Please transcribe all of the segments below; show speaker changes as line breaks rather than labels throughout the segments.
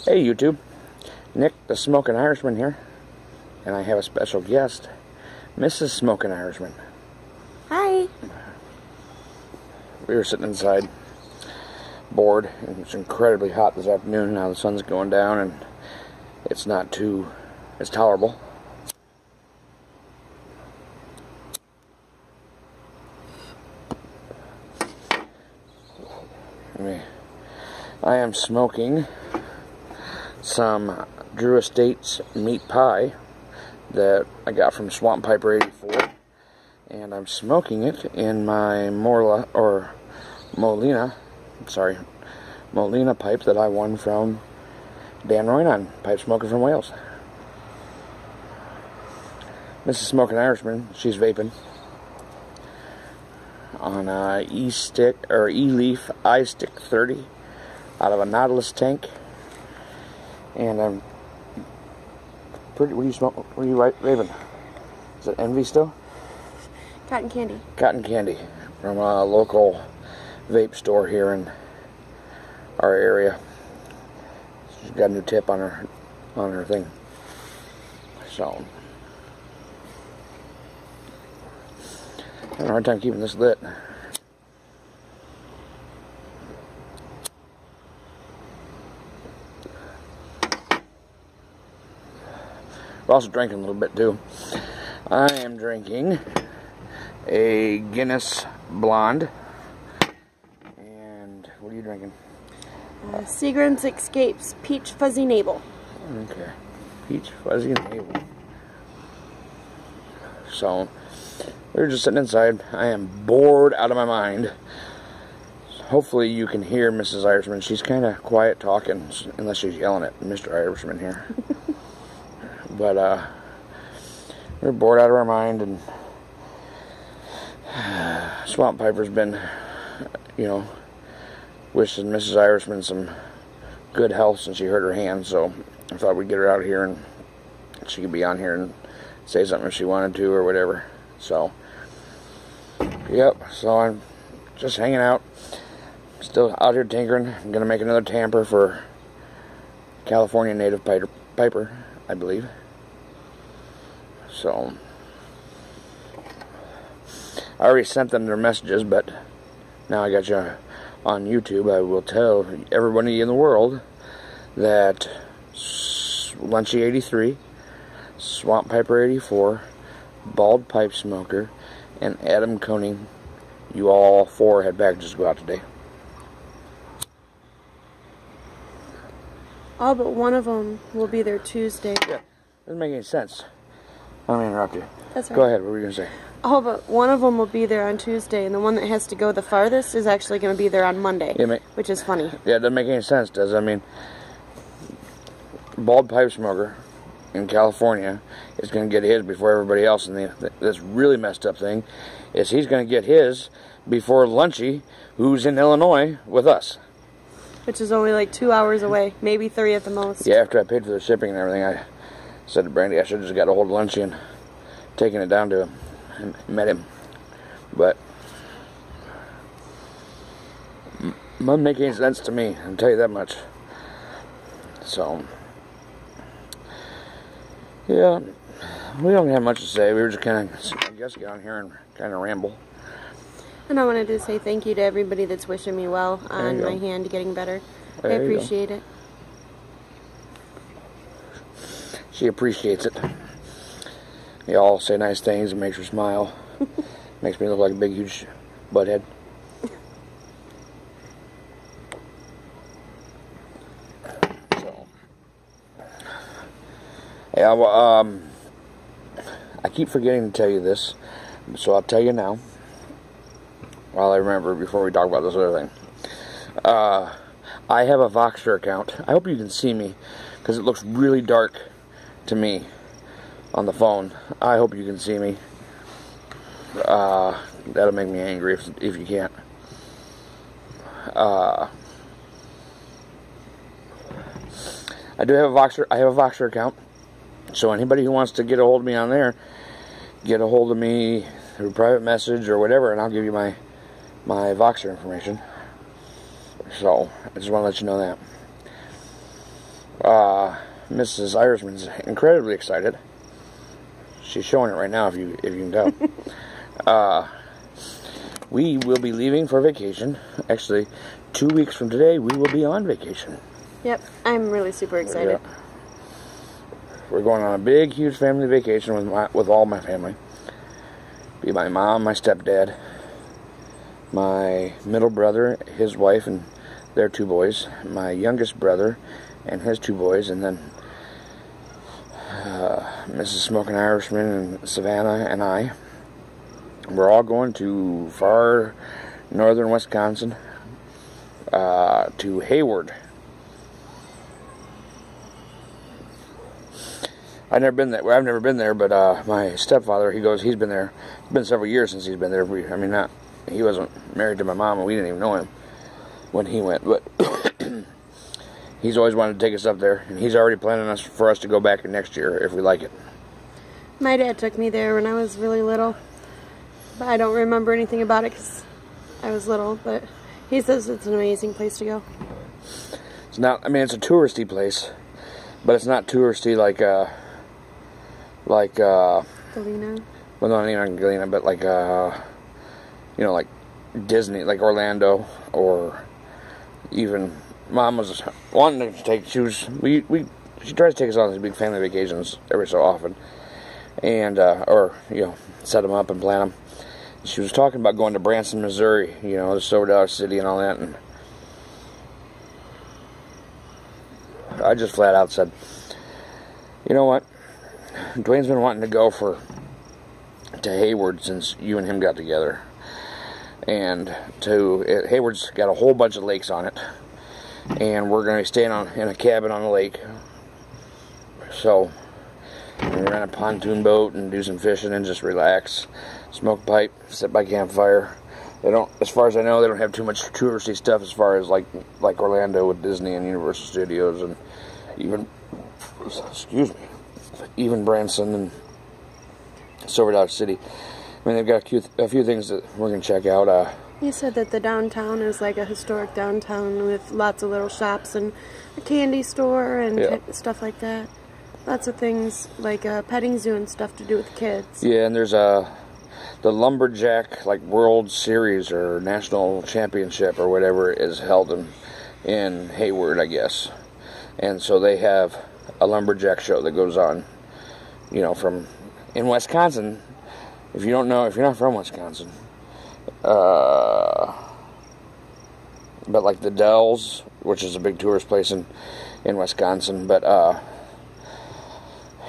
Hey YouTube, Nick the Smoking Irishman here, and I have a special guest, Mrs. Smoking Irishman.
Hi.
We were sitting inside, bored, and it's incredibly hot this afternoon. Now the sun's going down and it's tolerable. I am smoking some Drew Estates meat pie that I got from Swamp Piper 84, and I'm smoking it in my Molina pipe that I won from Dan Roynon, pipe smoker from Wales. Mrs. Smoking Irishman, she's vaping on a E-stick or E-leaf iStick 30 out of a Nautilus tank. And I'm pretty. What do you smoke? What are you vaping? Is it Envy still?
Cotton candy.
Cotton candy from a local vape store here in our area. She's got a new tip on her thing. So I'm having a hard time keeping this lit. We're also drinking a little bit too. I am drinking a Guinness Blonde. And what are you drinking?
Seagram's Escapes Peach Fuzzy Navel.
Okay. Peach Fuzzy Navel. So, we were just sitting inside. I am bored out of my mind. Hopefully you can hear Mrs. Irishman. She's kind of quiet talking, unless she's yelling at Mr. Irishman here. But we're bored out of our mind, and Swamp Piper's been, wishing Mrs. Irishman some good health since she hurt her hand, so I thought we'd get her out here and she could be on here and say something if she wanted to or whatever. So, yep, so I'm just hanging out, still out here tinkering. I'm going to make another tamper for California native piper, I believe. So, I already sent them their messages, but now I got you on YouTube. I will tell everybody in the world that Lunchy 83, Swamp Piper 84, Bald Pipe Smoker, and Adam Coney, you all four had packages to go out today.
All but one of them will be there Tuesday.
Yeah, doesn't make any sense. I don't mean to interrupt you.
That's right.
Go ahead, what were you going to say?
Oh, but one of them will be there on Tuesday, and the one that has to go the farthest is actually going to be there on Monday, which is funny.
Yeah, it doesn't make any sense, does it? I mean, Bald Pipe Smoker in California is going to get his before everybody else, and this really messed up thing is he's going to get his before Lunchy, who's in Illinois with us.
Which is only like 2 hours away, maybe 3 at the most.
Yeah, after I paid for the shipping and everything, I said to Brandy I should have just got a hold of Lunchy and taken it down to him and met him. But it doesn't make any sense to me, I'll tell you that much. So, yeah, we don't have much to say. We were just kind of, I guess, get on here and kind of ramble.
And I wanted to say thank you to everybody that's wishing me well on my hand getting better. I appreciate it.
She appreciates it. You all say nice things. It makes her smile. Makes me look like a big, huge butthead. So, yeah, well, I keep forgetting to tell you this, so I'll tell you now. While I remember before we talk about this other thing. I have a Voxer account. I hope you can see me, because it looks really dark to me on the phone. I hope you can see me. That'll make me angry if you can't. I do have a Voxer. I have a Voxer account. So anybody who wants to get a hold of me on there, get a hold of me through private message or whatever, and I'll give you my Voxer information. So, I just want to let you know that. Mrs. Irishman's incredibly excited. She's showing it right now, if you can tell. We will be leaving for vacation. Actually, 2 weeks from today, we will be on vacation.
Yep, I'm really super excited.
Yeah. We're going on a big, huge family vacation with all my family. Be my mom, my stepdad, my middle brother, his wife, and their 2 boys, my youngest brother and his 2 boys, and then Mrs. Smoking Irishman and Savannah and I. We're all going to far northern Wisconsin, to Hayward. I've never been there. Well, I've never been there, but my stepfather, he's been there. It's been several years since he's been there. He wasn't married to my mom, and we didn't even know him when he went, but he's always wanted to take us up there, and he's already planning for us to go back next year if we like it.
My dad took me there when I was really little, but I don't remember anything about it because I was little, but he says it's an amazing place to go.
It's not, I mean, it's a touristy place, but it's not touristy like
Galena?
Well, not even Galena, but like like Disney, like Orlando, or even Mom was wanting to take. She tries to take us on these big family vacations every so often, and set them up and plan them. She was talking about going to Branson, Missouri, the Silver City and all that, and I just flat out said, you know what, Dwayne's been wanting to go to Hayward since you and him got together, and Hayward's got a whole bunch of lakes on it, and we're going to be staying in a cabin on the lake, so we're rent a pontoon boat and do some fishing and just relax, smoke a pipe, sit by campfire. They don't, as far as I know, they don't have too much touristy stuff as far as like Orlando with Disney and Universal Studios, and even Branson and Silver Dollar City. I mean, they've got a few things that we're going to check out.
You said that the downtown is like a historic downtown with lots of little shops and a candy store and stuff like that. Lots of things like a petting zoo and stuff to do with kids. Yeah, and there's the Lumberjack World Series or National Championship or whatever is held in Hayward, I guess. And so they have a lumberjack show that goes on, in Wisconsin. If you're not from Wisconsin, but like the Dells, which is a big tourist place in Wisconsin, but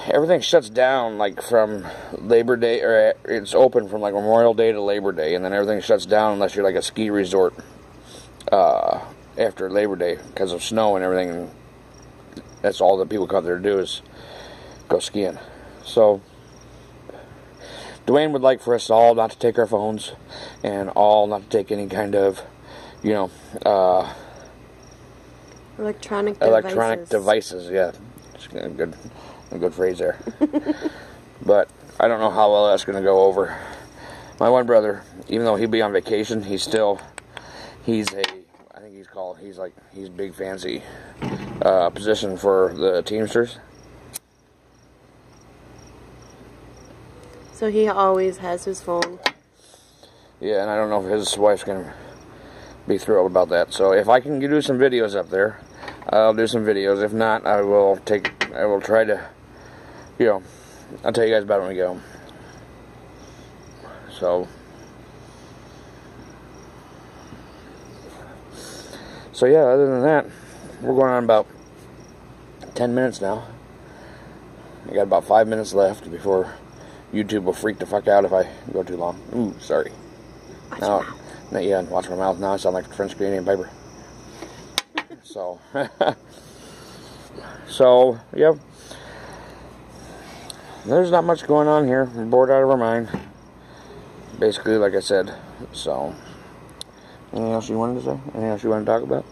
everything shuts down from Labor Day, or it's open from Memorial Day to Labor Day, and then everything shuts down unless you're a ski resort after Labor Day because of snow and everything, and that's all that people come there to do is go skiing. So Dwayne would like for us all not to take our phones and all not to take any kind of, electronic
devices. Yeah, it's a good phrase there. But I don't know how well that's going to go over. My one brother, even though he'll be on vacation, he's big fancy position for the Teamsters.
So he always has his phone.
Yeah, and I don't know if his wife's going to be thrilled about that. So if I can do some videos up there, I'll do some videos. If not, I will try to, I'll tell you guys about it when we go. So yeah, other than that, we're going on about 10 minutes now. I got about 5 minutes left before YouTube will freak the fuck out if I go too long. Ooh, sorry. Watch my mouth. Now I sound like a French Canadian Piper. So, yeah. There's not much going on here. We're bored out of our mind. Basically, like I said. So, anything else you wanted to say? Anything else you want to talk about?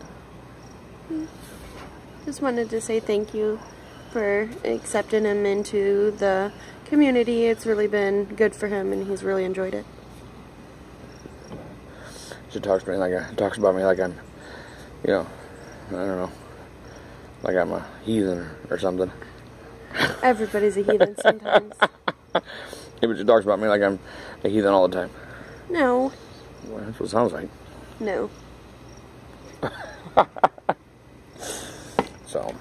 Just wanted to say thank you for accepting him into the community. It's really been good for him, and he's really enjoyed it. She talks about me like I'm, I don't know,
like I'm a heathen or something.
Everybody's a heathen sometimes.
Yeah, but she talks about me like I'm a heathen all the time.
No.
Well, that's what it sounds like.
No.
So.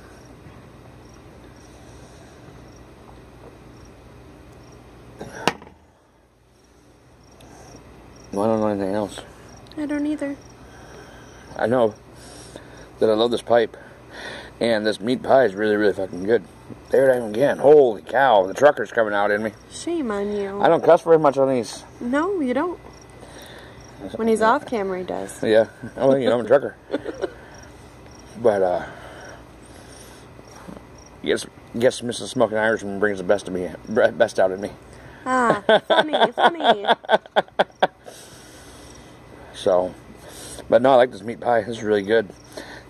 Well, I don't know anything else.
I don't either.
I know that I love this pipe. And this meat pie is really, really fucking good. There I am again. Holy cow. The trucker's coming out in me.
Shame on you.
I don't cuss very much on these.
No, you don't. When he's off camera, he does.
Yeah. Oh, you know, I'm a trucker. But, guess Mrs. Smoking Irishman brings the best out of me.
Ah, funny.
So, but no, I like this meat pie. This is really good.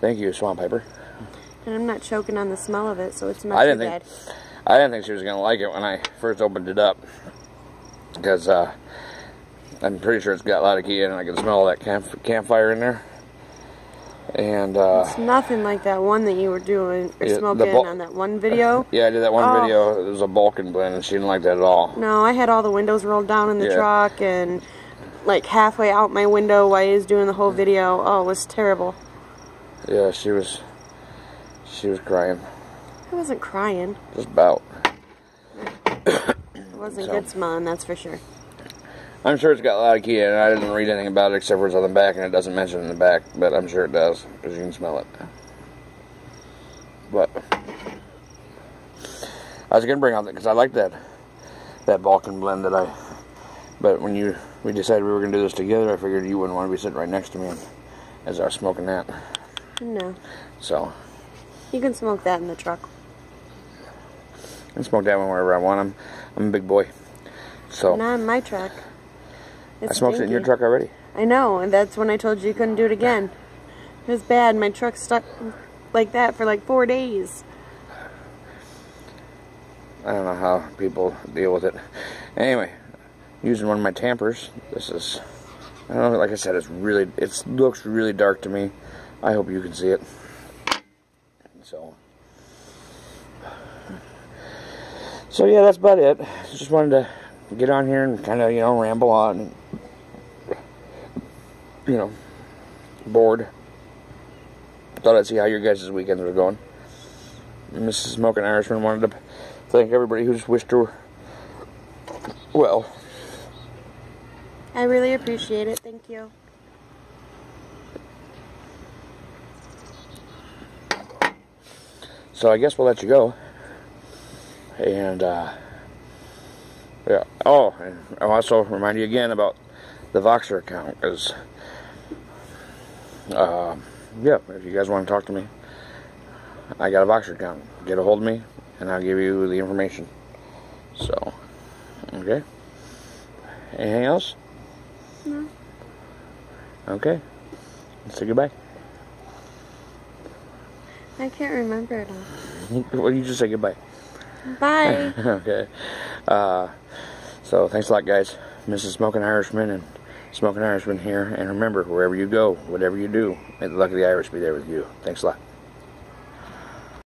Thank you, Swamp Piper.
And I'm not choking on the smell of it, so it's not too bad.
I didn't think she was going to like it when I first opened it up. Because, I'm pretty sure it's got a lot of key in it. I can smell all that campfire in there. And,
it's nothing like that one that you were doing, or smoking on that one video.
Yeah, I did that one video. It was a Balkan blend, and she didn't like that at all.
No, I had all the windows rolled down in the truck, and like halfway out my window while he was doing the whole video. Oh, it was terrible.
Yeah, she was crying.
I wasn't crying.
Just about.
It wasn't good smelling, that's for sure.
I'm sure it's got a lot of key in it. I didn't read anything about it except for it's on the back, and it doesn't mention it in the back, but I'm sure it does, because you can smell it. But I was going to bring out that, because I like that Balkan blend but when we decided we were going to do this together, I figured you wouldn't want to be sitting right next to me as I was smoking that.
No.
So.
You can smoke that in the truck.
I can smoke that one wherever I want. I'm a big boy. So.
Not in my truck.
I smoked it in your truck already.
I know, and that's when I told you you couldn't do it again. It was bad. My truck stuck like that for like 4 days.
I don't know how people deal with it. Anyway, using one of my tampers. This is, I don't know, like I said, it looks really dark to me. I hope you can see it. So yeah, that's about it. Just wanted to get on here and kind of, ramble on. And, bored. Thought I'd see how your guys' weekends were going. Mrs. Smoking Irishman wanted to thank everybody who's wished her well.
I really appreciate it. Thank you.
So I guess we'll let you go. And, yeah. Oh, and I'll also remind you again about the Voxer account, because, yeah, if you guys want to talk to me, I got a Voxer account. Get a hold of me, and I'll give you the information. So, okay. Anything else?
No.
Okay. Let's say goodbye.
I can't remember it all.
Well, you just say goodbye.
Bye.
Okay. So, thanks a lot, guys. Mrs. Smoking Irishman and Smoking Irishman here. And remember, wherever you go, whatever you do, may the luck of the Irish be there with you. Thanks a lot.